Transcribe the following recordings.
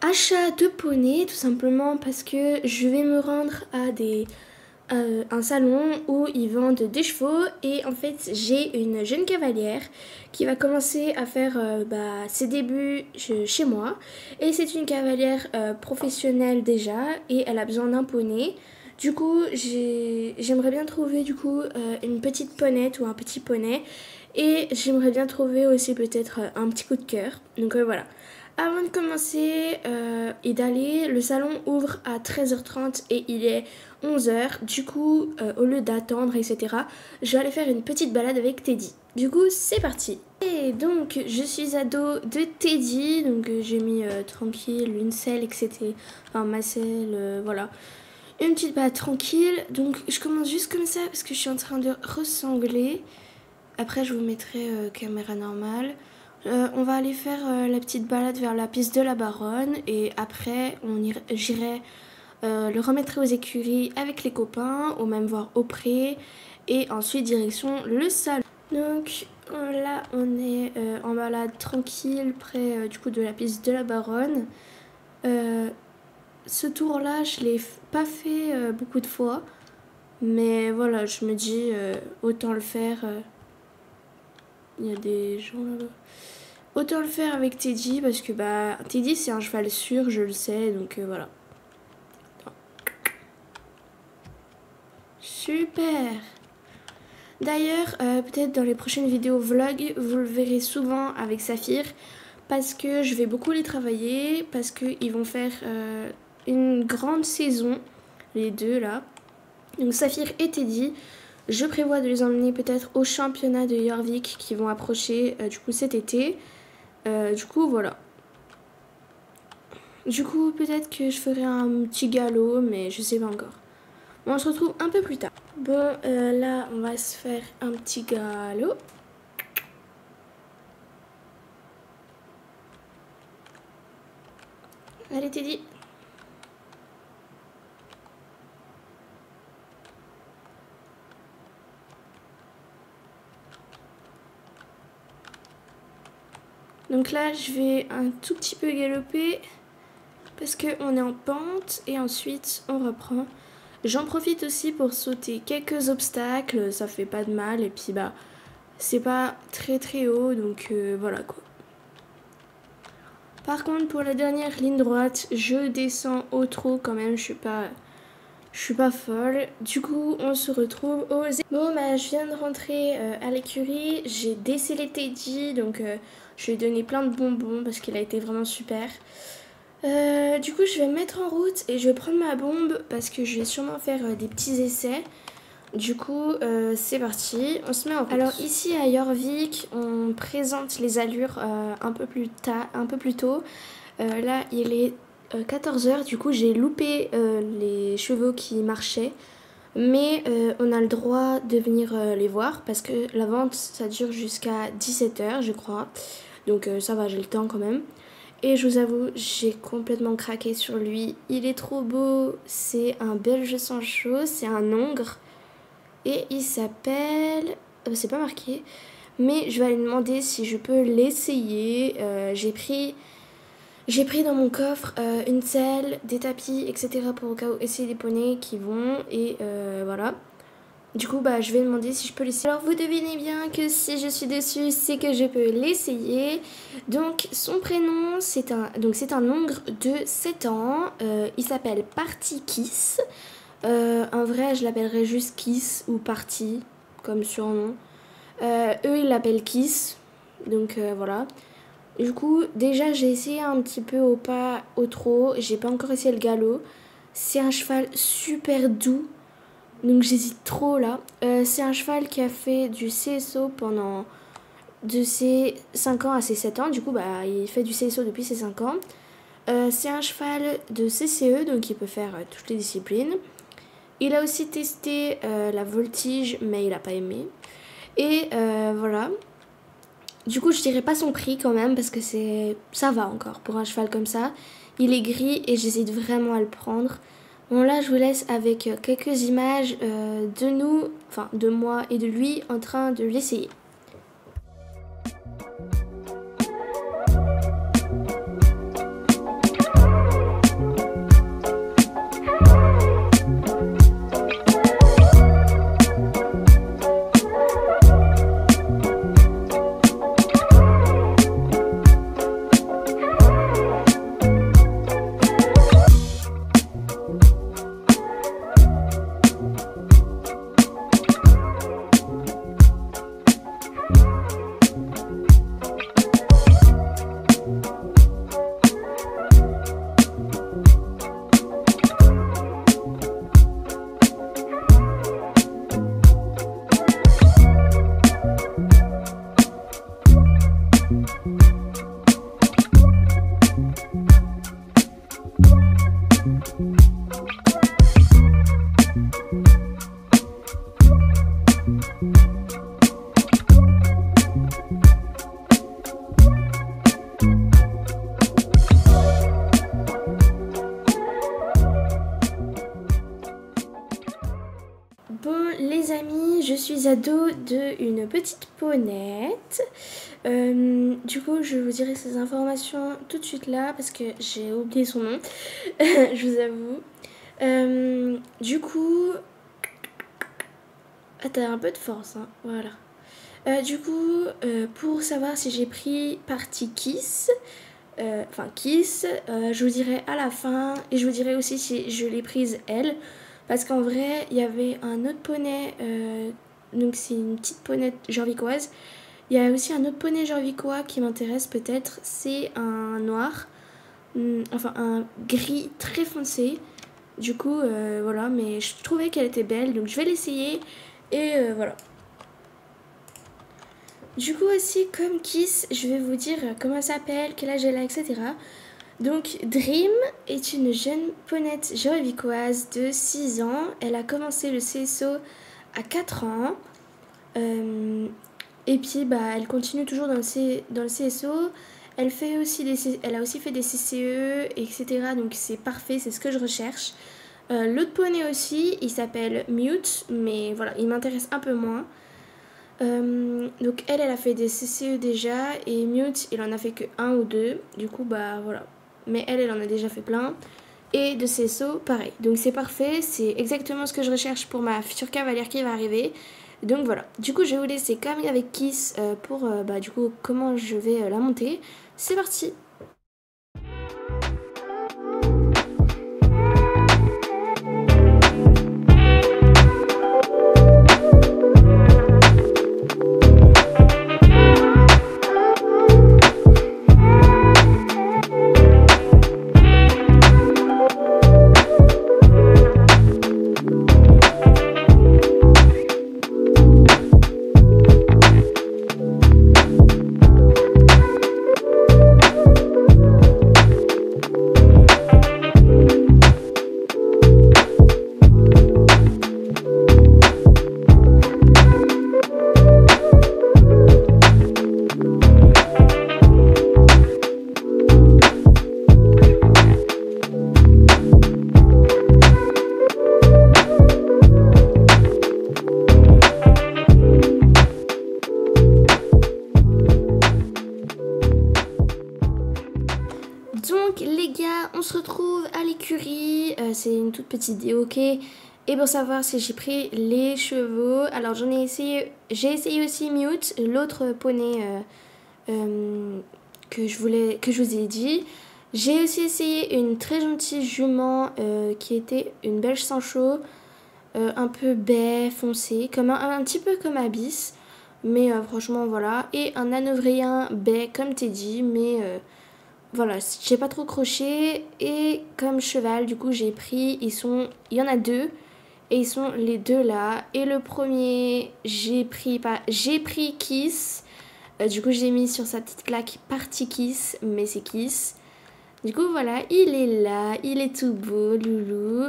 Achat de poney, tout simplement parce que je vais me rendre à un salon où ils vendent des chevaux et en fait j'ai une jeune cavalière qui va commencer à faire ses débuts chez moi et c'est une cavalière professionnelle déjà et elle a besoin d'un poney. Du coup j'aimerais bien trouver une petite ponette ou un petit poney et j'aimerais bien trouver aussi peut-être un petit coup de cœur. Donc voilà. Avant de commencer et d'aller, le salon ouvre à 13h30 et il est 11h. Du coup, au lieu d'attendre, etc., je vais aller faire une petite balade avec Teddy. Du coup, c'est parti. Et donc, je suis ado de Teddy. Donc, j'ai mis tranquille une selle, etc. Enfin, ma selle, voilà. Une petite balade tranquille. Donc, je commence juste comme ça parce que je suis en train de ressangler. Après, je vous mettrai caméra normale. On va aller faire la petite balade vers la piste de la Baronne et après j'irai le remettre aux écuries avec les copains ou même voir au pré et ensuite direction le salon. Donc là on est en balade tranquille près du coup de la piste de la Baronne. Ce tour là je l'ai pas fait beaucoup de fois mais voilà je me dis autant le faire. Il y a des gens là-bas. Autant le faire avec Teddy parce que Teddy c'est un cheval sûr, je le sais, donc voilà. Super. D'ailleurs, peut-être dans les prochaines vidéos vlog, vous le verrez souvent avec Saphir parce que je vais beaucoup les travailler, parce qu'ils vont faire une grande saison, les deux là. Donc Saphir et Teddy, je prévois de les emmener peut-être au championnat de Jorvik qui vont approcher du coup cet été. Du coup voilà. Du coup peut-être que je ferai un petit galop mais je sais pas encore. Bon, on se retrouve un peu plus tard. Bon là on va se faire un petit galop. Allez Teddy. Donc là je vais un tout petit peu galoper parce qu'on est en pente et ensuite on reprend. J'en profite aussi pour sauter quelques obstacles, ça fait pas de mal et puis c'est pas très très haut donc voilà quoi. Par contre pour la dernière ligne droite, je descends au trot quand même, je suis pas folle. Du coup on se retrouve aux... Bon je viens de rentrer à l'écurie, j'ai décellé Teddy donc je lui ai donné plein de bonbons parce qu'il a été vraiment super. Du coup je vais me mettre en route et je vais prendre ma bombe parce que je vais sûrement faire des petits essais. Du coup c'est parti, on se met en route. Alors ici à Jorvik on présente les allures un peu plus tôt. Là il est 14h, du coup j'ai loupé les chevaux qui marchaient. Mais on a le droit de venir les voir parce que la vente ça dure jusqu'à 17h je crois. Donc ça va, j'ai le temps quand même. Et je vous avoue, j'ai complètement craqué sur lui. Il est trop beau, c'est un belge sans chose, c'est un hongre. Et il s'appelle... c'est pas marqué. Mais je vais aller demander si je peux l'essayer. J'ai pris dans mon coffre une selle, des tapis, etc. pour au cas où essayer des poneys qui vont. Et voilà. Du coup, je vais demander si je peux l'essayer. Alors, vous devinez bien que si je suis dessus, c'est que je peux l'essayer. Donc, son prénom, c'est un hongre de 7 ans. Il s'appelle Party Kiss. En vrai, je l'appellerais juste Kiss ou Party, comme surnom. Eux, ils l'appellent Kiss. Donc, voilà. Du coup, déjà, j'ai essayé un petit peu au pas, au trot. J'ai pas encore essayé le galop. C'est un cheval super doux. Donc j'hésite trop là. C'est un cheval qui a fait du CSO pendant de ses 5 ans à ses 7 ans. Du coup, il fait du CSO depuis ses 5 ans. C'est un cheval de CCE, donc il peut faire toutes les disciplines. Il a aussi testé la voltige, mais il n'a pas aimé. Et voilà. Du coup, je dirais pas son prix quand même, parce que ça va encore pour un cheval comme ça. Il est gris et j'hésite vraiment à le prendre. Bon là je vous laisse avec quelques images de moi et de lui en train de l'essayer. Bon les amis, je suis ado d'une petite ponette. Du coup je vous dirai ces informations tout de suite là parce que j'ai oublié son nom, je vous avoue. Du coup... Ah t'as un peu de force, hein, voilà. Du coup, pour savoir si j'ai pris partie Kiss, je vous dirai à la fin et je vous dirai aussi si je l'ai prise elle. Parce qu'en vrai, il y avait un autre poney, donc c'est une petite poney jorvicoise. Il y a aussi un autre poney jorvicois qui m'intéresse peut-être, c'est un noir, enfin un gris très foncé. Du coup, voilà, mais je trouvais qu'elle était belle, donc je vais l'essayer et voilà. Du coup aussi, comme Kiss, je vais vous dire comment elle s'appelle, quel âge elle a, etc. Donc Dream est une jeune ponette jorvicoise de 6 ans. Elle a commencé le CSO à 4 ans. Et puis elle continue toujours dans le CSO. Elle a aussi fait des CCE, etc. Donc c'est parfait, c'est ce que je recherche. L'autre poney aussi, il s'appelle Mute, mais voilà, il m'intéresse un peu moins. Donc elle a fait des CCE déjà et Mute il en a fait que 1 ou 2. Du coup voilà. Mais elle en a déjà fait plein. Et de CSO pareil. Donc c'est parfait, c'est exactement ce que je recherche pour ma future cavalière qui va arriver. Donc voilà. Du coup je vais vous laisser comme avec Kiss pour du coup comment je vais la monter. C'est parti. Donc les gars, on se retrouve à l'écurie, c'est une toute petite vidéo, ok. Et pour savoir si j'ai pris les chevaux, alors j'ai essayé aussi Mute, l'autre poney que je vous ai dit. J'ai aussi essayé une très gentille jument qui était une belge Sancho, un peu baie foncé, comme un petit peu comme Abyss, mais franchement voilà. Et un hanovréen baie comme Teddy, mais voilà, j'ai pas trop croché. Et comme cheval, du coup j'ai pris, il y en a deux. Et ils sont les deux là. Et le premier, j'ai pris Kiss. Du coup j'ai mis sur sa petite claque partie Kiss, mais c'est Kiss. Du coup voilà, il est là, il est tout beau, loulou.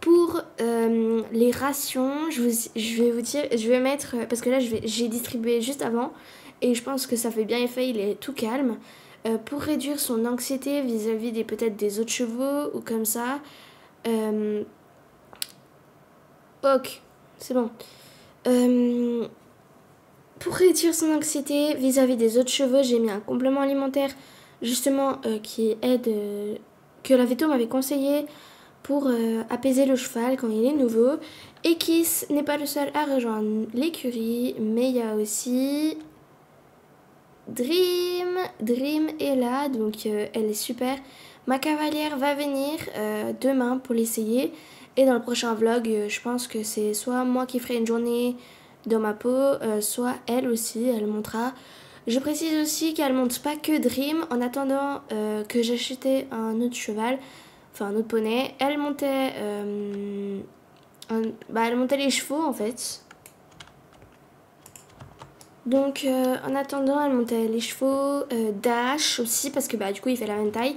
Pour les rations, je vais vous dire, je vais mettre, parce que là j'ai distribué juste avant. Et je pense que ça fait bien effet, il est tout calme. Pour réduire son anxiété vis-à-vis peut-être des autres chevaux ou comme ça. Ok, c'est bon. Pour réduire son anxiété vis-à-vis des autres chevaux, j'ai mis un complément alimentaire justement qui aide, que la véto m'avait conseillé pour apaiser le cheval quand il est nouveau. Et Kiss n'est pas le seul à rejoindre l'écurie, mais il y a aussi Dream. Dream est là, donc elle est super. Ma cavalière va venir demain pour l'essayer. Et dans le prochain vlog, je pense que c'est soit moi qui ferai une journée dans ma peau, soit elle aussi, elle montera. Je précise aussi qu'elle monte pas que Dream. En attendant que j'achetais un autre cheval, enfin un autre poney, elle montait, elle montait les chevaux en fait. Donc en attendant elle montait les chevaux, Dash aussi parce que du coup il fait la même taille.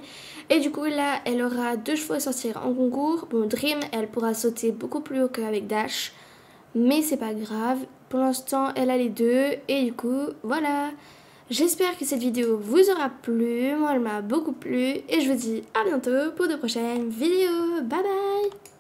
Et du coup là elle aura 2 chevaux à sortir en concours. Bon, Dream elle pourra sauter beaucoup plus haut qu'avec Dash, mais c'est pas grave, pour l'instant elle a les deux. Et du coup voilà, j'espère que cette vidéo vous aura plu, moi elle m'a beaucoup plu. Et je vous dis à bientôt pour de prochaines vidéos, bye bye.